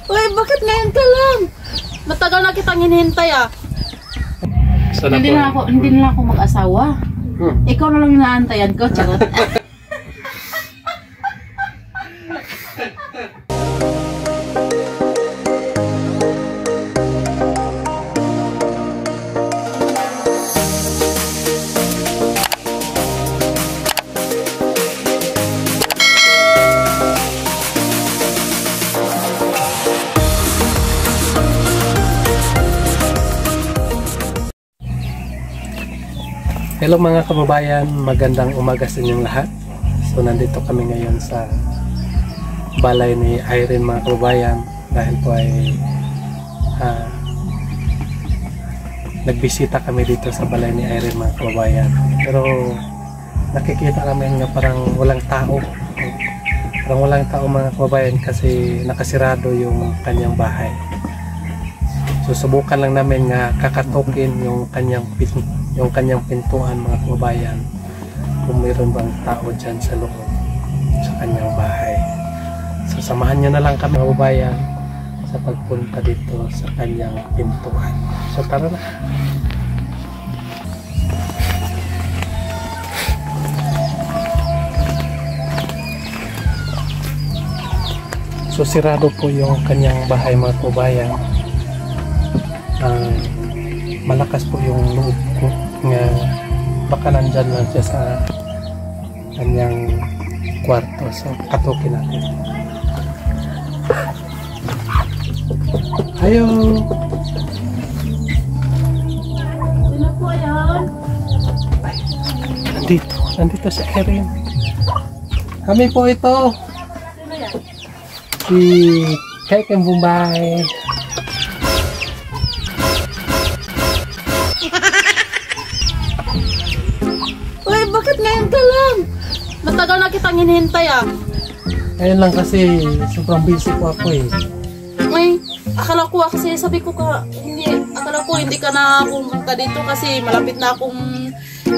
Uy, bakit ngayon ka lang? Matagal na kitang hinihintay ah. Hindi na ako mag-asawa. Ikaw na lang inaantayan ko, charot. Hello mga kababayan, magandang umaga sa inyong lahat. So nandito kami ngayon sa balay ni Irene mga kababayan dahil po ay nagbisita kami dito sa balay ni Irene mga kababayan. Pero nakikita namin nga parang walang tao. Parang walang tao mga kababayan kasi nakasirado yung kanyang bahay. So subukan lang namin nga kakatokin yung kanyang pintuan mga kababayan kung mayroon bang tao dyan sa loob sa kanyang bahay. So samahan nyo na lang kami mga kababayan sa pagpunta dito sa kanyang pintuan. So tara na. So sirado po yung kanyang bahay mga kababayan. Malakas po yung loob ko nga baka nandyan lang siya sa kanyang kwarto. So katukin natin. Ayo! Sino po yan? Ay, nandito si Irene. Kami po ito. Sino yan? Si Keke Bombay. Bakit ngayon ka lang? Matagal na kitang hinihintay ah. Ayun lang kasi sobrang busy po ako eh. Ay, akala ko kasi sabi ko akala ko hindi ka na pumunta dito kasi malapit na akong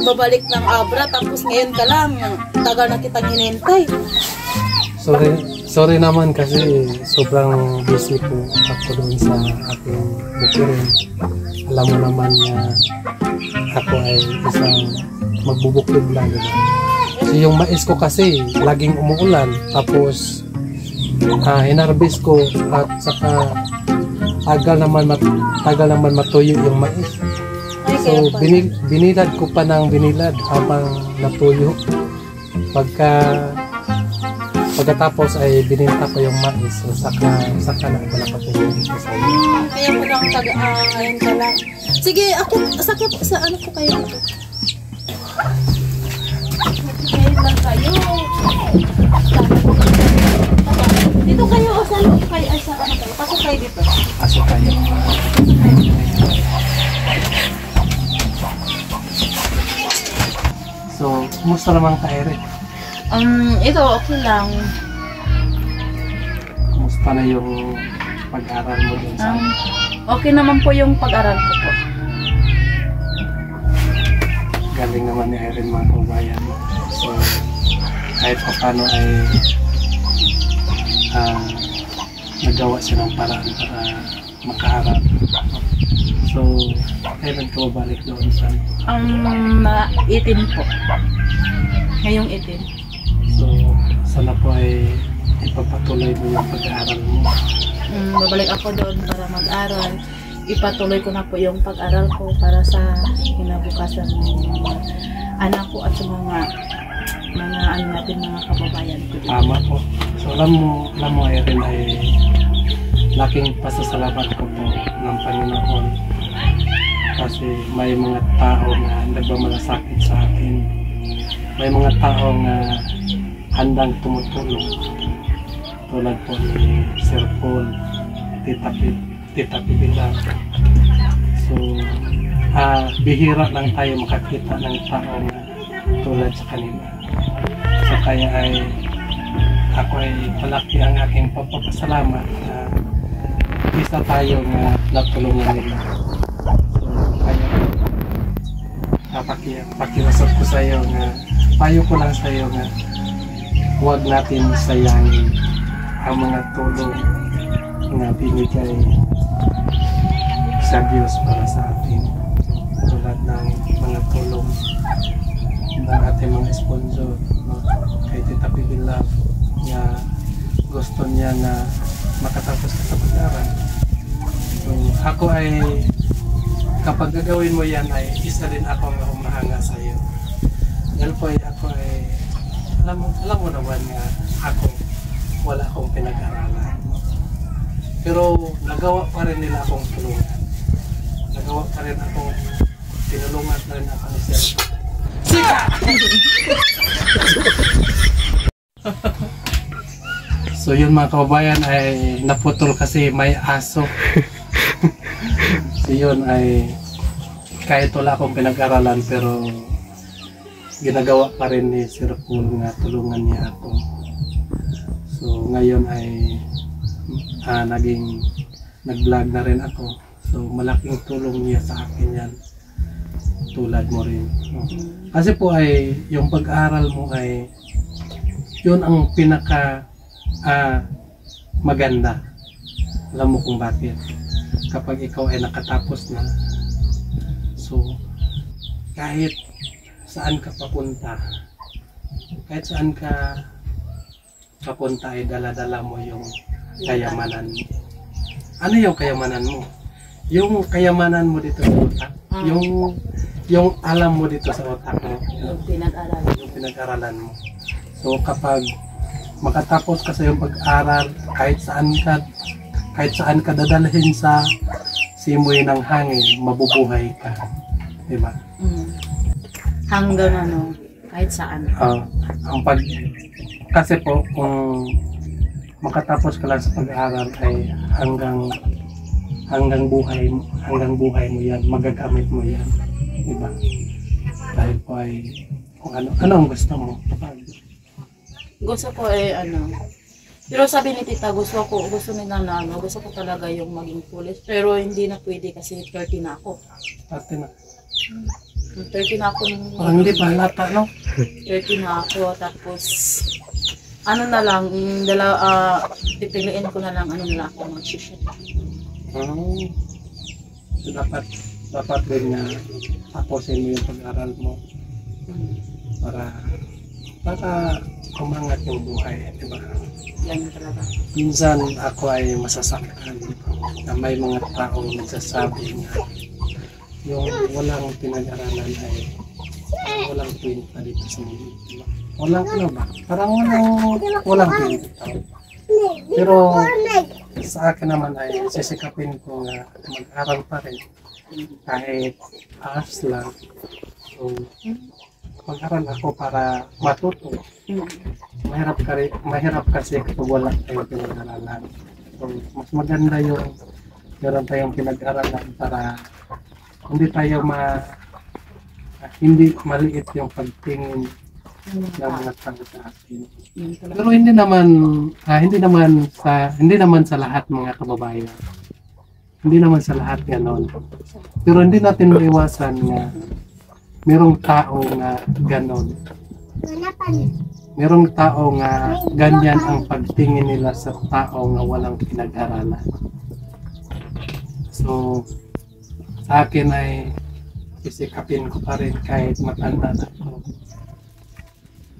babalik ng Abra tapos ngayon ka lang. Tagal na kitang hinihintay. Sorry naman kasi sobrang busy po ako doon sa aking bukirin. Alam mo naman na ako ay isang magbubukid lang. So yung mais ko kasi laging umuulan tapos hinarbis ko at saka tagal naman matuyo yung mais. So binilad ko pa ng binilad habang natuyo. Pagkatapos ay bininta ko yung mais. So saka na ako nakapunta dito sa iyo. Kaya po lang ngayon ka lang. Sige, sakit sa ano po kayo dito? Ngayon lang kayo. Dito kayo o sa loob kayo? Ay, sa ano kayo? Pasok kayo dito. Pasok kayo. So, kumusta naman ka, Irene? Ito okay lang. Kumusta na yung pag-aral mo dun sa... Okay naman po yung pag-aral ko po. Galing naman ni Irene mga kababayan. So, kahit pa paano ay nagawa siya ng paraan para makaharap. So, kailan ka babalik doon sa... 18 po. Ngayong 18. So, sana po ay ipapatuloy mo yung pag-aaral mo. Babalik ako doon para mag-aral. Ipatuloy ko na po yung pag-aral ko para sa kinabukasan ng mga anak ko at sa mga ano natin mga kababayan ko. Tama po. So alam mo Irene ay laking pasasalamat ko po ng Panginoon kasi may mga tao na nagmamalasakit sa atin. May mga tao na handang tumutulong tulad po ni Sir Paul, Tita Pibila. So, bihira lang tayo makakita ng tao na tulad sa kanila. So, kaya ay ako ay malaki ang aking papapasalamat na isa tayo na natulungan nila. So, kaya pakiusap ko sa iyo na payo ko lang sa iyo na huwag natin sayangin ang mga tulong na binigay sa Diyos para sa atin. Tulad ng mga tulong ng ating mga sponsor, no? Kay Tita Pibi Love, na gusto niya na makatapos ka sa pag-aaral. So, ako ay, kapag gagawin mo yan, ay isa din ako nga humahanga sa iyo. Dahil po ay ako ay, alam mo naman nga, ako, wala akong pinag-aralan. Pero nagawa pa rin nila akong tulungan. Nagawa pa rin akong, tinulungan pa rin ako ni Sir. Sika! So yun mga kababayan ay naputol kasi may aso. So yun ay kahit wala akong pinag-aralan pero ginagawa pa rin ni Sir Paul nga tulungan niya ako. So ngayon ay nag-vlog na rin ako. So malaking tulong niya sa akin yan. Tulad mo rin. No? Kasi po ay yung pag-aaral mo ay yun ang pinaka maganda. Alam mo kung bakit. Kapag ikaw ay nakatapos na, so kahit saan ka papunta, kahit saan ka papunta ay dala-dala mo yung kayamanan mo. Ano yung kayamanan mo? Yung kayamanan mo dito sa utak. Yung alam mo dito sa utak mo. Yung pinag-aralan. Yung pinag-aralan mo. So kapag makatapos ka sa iyong pag-aral, kahit saan ka dadalhin sa simoy ng hangin, mabubuhay ka. Diba? Hanggang kahit saan. Kasi po, kung makatapos ka lang sa pag-aaral ay hanggang buhay mo yan, magagamit mo yan. Diba? Dahil po ay kung ano ang gusto mo. Gusto ko pero sabi ni Tita, gusto nila na gusto ko talaga yung maging police. Pero hindi na pwede kasi 30 na ako. 30 na. 30 na ako. Parang hindi pa halata, no? 30 na ako, tapos na lang, pipiliin ko na lang na lang ako mag-shoot. So dapat din na tapusin mo yung pag-aral mo para umangat yung buhay, di ba? Yan talaga. Minsan ako ay masasaktan na may mga taong nagsasabi na yung walang pinag-aralan ay walang kwenta dito sa mundo. Walang ba? Parang walang kwenta. Pero sa akin naman ay sisikapin ko na mag-aral pa rin kahit hours lang. So, mag-aral ako para matuto. Mahirap kasi kapag wala tayong pinag-aralan. So, mas maganda yung meron tayong pinag-aralan para hindi maliit yung pagtingin ng mga tao sa atin. Pero hindi naman sa lahat mga kababayan. Hindi naman sa lahat ganon. Pero hindi natin maiwasan na merong tao nga ganon. Merong tao nga ganyan ang pagtingin nila sa tao nga walang pinag-aralan. So, sa akin ay sisikapin ko pa rin kahit matanda na ako.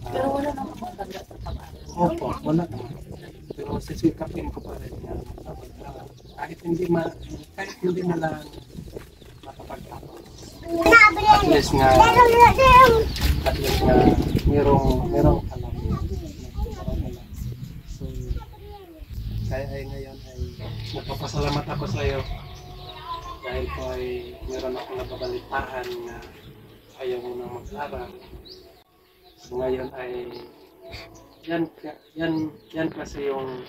Pero wala naman matanda sa pag-aaral. Opo, wala naman. Pero sisikapin ko pa rin na makapag-aral. Kahit hindi na lang makapag-aral. At least nga merong alam. So, kaya ay ngayon ay nagpapasalamat ako sa iyo dahil po ay meron akong nababalitaan na ayaw mo nang mag-aral. So ngayon ay yan kasi yung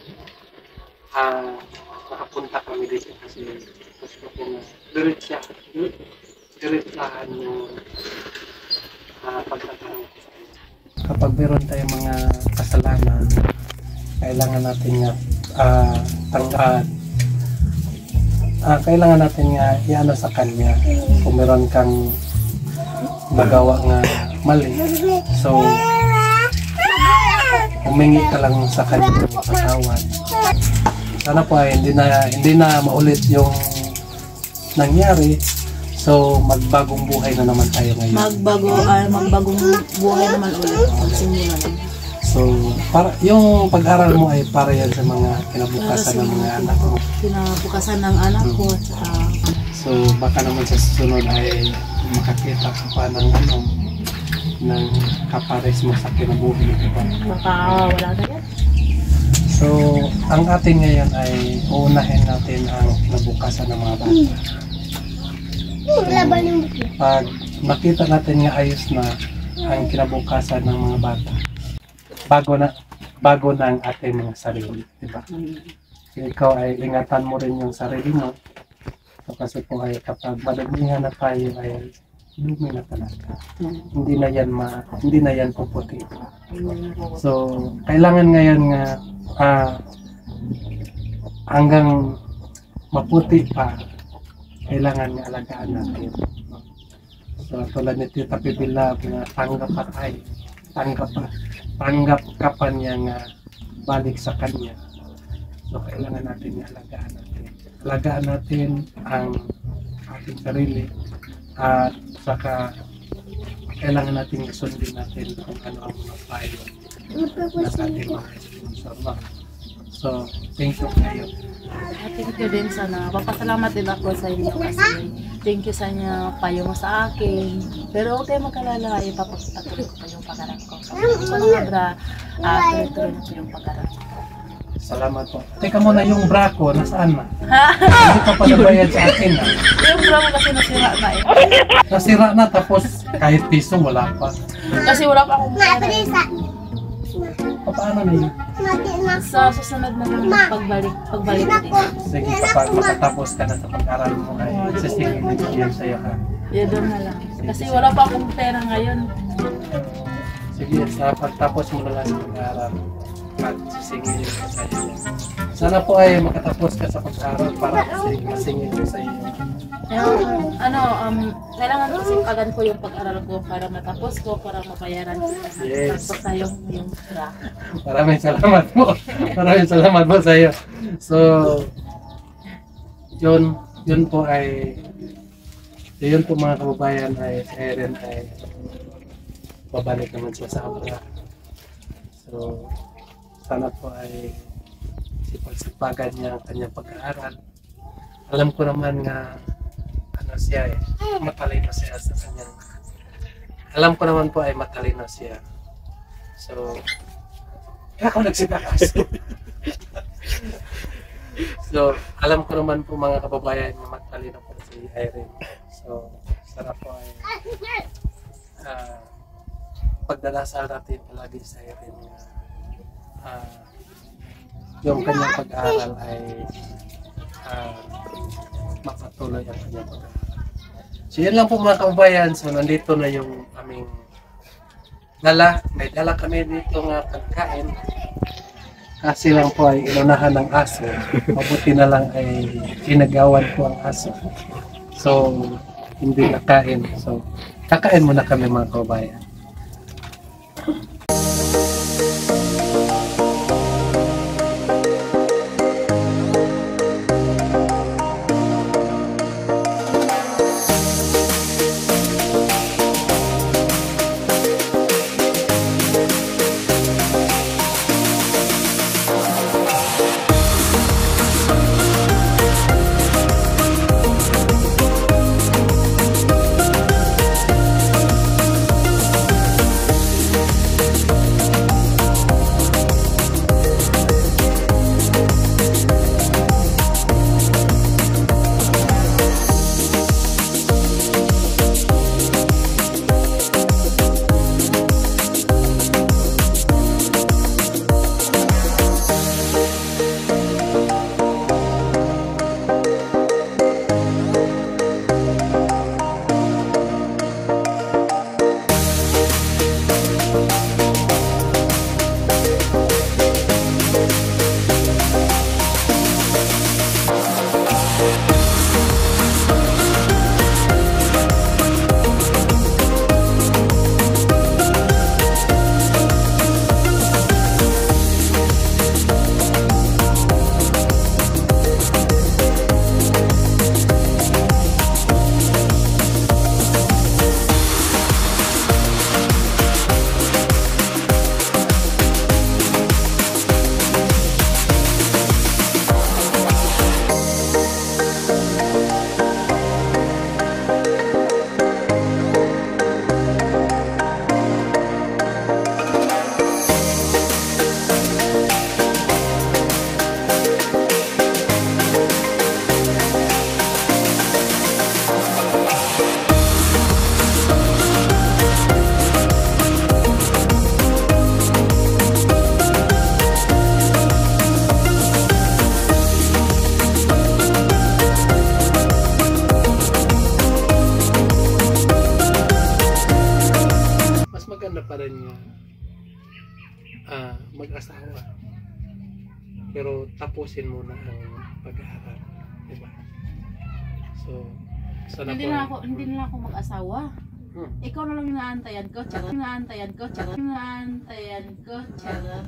nakapunta kami dito kasi gusto ko na diretsahan yung pagtatanong ko sa inyo. Kapag meron tayong mga kasalanan, kailangan natin nga kailangan natin nga iano sa kanya kung meron kang magawa nga mali. So humingi ka lang sa kanya ng pasawad. Sana po ay hindi na maulit yung nangyari. So, magbagong buhay na naman tayo ngayon. Magbagong buhay naman ulit. Magsimula naman. So, yung pag-aral mo ay para yan sa mga kinabukasan ng mga anak mo. Kinabukasan ng anak ko. So, baka naman sa susunod ay makakita ka pa ng ng kapares mo sa kinabuhi. Diba? Baka wala na yan. So, ang atin ngayon ay uunahin natin ang kinabukasan ng mga bata. Pag makita natin nga ayos na ang kinabukasan ng mga bata, bago na ang ating mga sarili, diba? So, ikaw ay ingatan mo rin yung sarili mo. So, kasi po ay kapag madamihan na tayo ay lumi na talaga. Hindi na yan puputi. So, kailangan ngayon nga hanggang maputi pa, kailangan nga alagaan natin. So, tulad ni Tita Pipila, tanggap ka pa niya nga balik sa kanya. So, kailangan natin nga alagaan natin ang ating sarili at saka kailangan natin sundin natin kung ano ang mga payo na sa ating mga sponsor. So, thank you kayo. Thank you din sana. Papasalamat din ako sa inyo kasi thank you sa inyo payo mo sa akin. Pero huwag kayo magkalala, ipapatuloy ko pa yung pag-aral ko. So, tuloy-tuloy na po yung pag-aral ko. Salamat po. Teka muna, yung bra ko, nasaan na? Hindi ka pa nabayad sa akin na. Yung bra mo kasi nasira na eh. Nasira na, tapos kahit piso wala pa. Kasi wala pa akong pera. Paano na yun? Sa susunod na lang pagbalik din. Sige, kapag makatapos ka na sa pag-aral mo, ay sisingin ko yan sa'yo ha. Yeah, doon na lang. Kasi wala pa akong pera ngayon. Sige, sa pagtapos mo na lang sa pag-aral, at sisingin ko sa'yo. Sana po ay makatapos ka sa pag-aral para masingin ko sa'yo. Kailangan kasi pagan ko yung pag-aral ko para matapos ko, para mabayaran ko. Yes. Tapos tayo yung pera. Maraming salamat po. Maraming salamat po sa iyo. So, yun po mga kababayan ay si Erin ay babalik naman siya sa Abra. So, sana po ay sipagsipagan niya ang kanyang pag-aaral. Alam ko naman nga siya matalino siya sa kanyang. Alam ko naman po ay matalino siya. So, kaya ako nagsitakas. So, alam ko naman po mga kababayan na matalino po si Irene. So, sana po ay pagdadasal natin palagi sa Irene yung kanyang pag-aaral ay mapatuloy ang kanyang pag-aaral. So, yan lang po mga kababayan. So, nandito na yung aming may dala kami dito nga pagkain. Kasi lang po ay inunahan ng aso. Mabuti na lang ay inagawan po ang aso. So, hindi nakain. So, kakain muna kami mga kababayan. tapusin muna ang pag-aaral, di ba? So, sana Hindi na ako mag-asawa. Hmm. Ikaw na lang yung naantayan ko, charot. Naantayan ko, charot. Naantayan ko, charot.